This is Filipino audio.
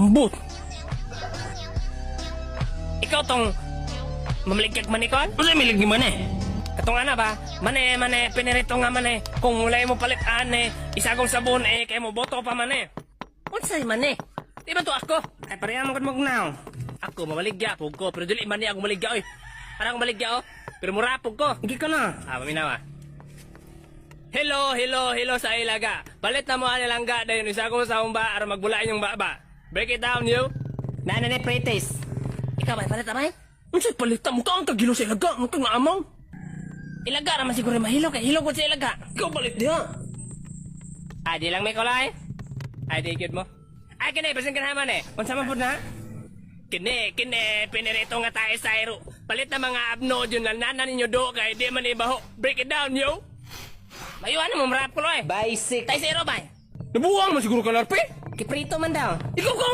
Ambot. Ikaw tong mamaligkag manikon? Ano sa'yo milig ni man eh? Katong ana ba? Mane, pinirito nga mane. Kung mulay mo palitan isagong sabon kay mo boto pa mane. Unsay mane? Di ba to ako? Ay pareha mo kan magnaw. Ako mamaligya pug ko, pero dili man ni ako maligya oy. Para ako maligya oh. Pero murapog ko. Hindi ka na. Paminawa. Hello sa ilaga. Palit na mo ang ilangga dayon isagong sa umba aron magbula inyong baba. Break it down you. Nanay pretest. Ikaw ba palit amay? Unsay palitan mo ka ang kagilo sa ilaga? Ang kang naamaw? Ilaga naman siguro mahilo kay hilog ko sa ilaga. Ikaw palit diha. Ay di lang may kulay. Ay di good mo. Ay kini basin ka naman Unsa man pud na? Kini pinirito nga tayo sa iro. Palit na mga abno dyan na nanan ninyo do kay di man ibaho. Break it down yo. Mayuan mo marap ko loy. Basic. Tayo sa iro bay. Nabuwang man siguro ka larpe? Kiprito man daw. Ikaw ka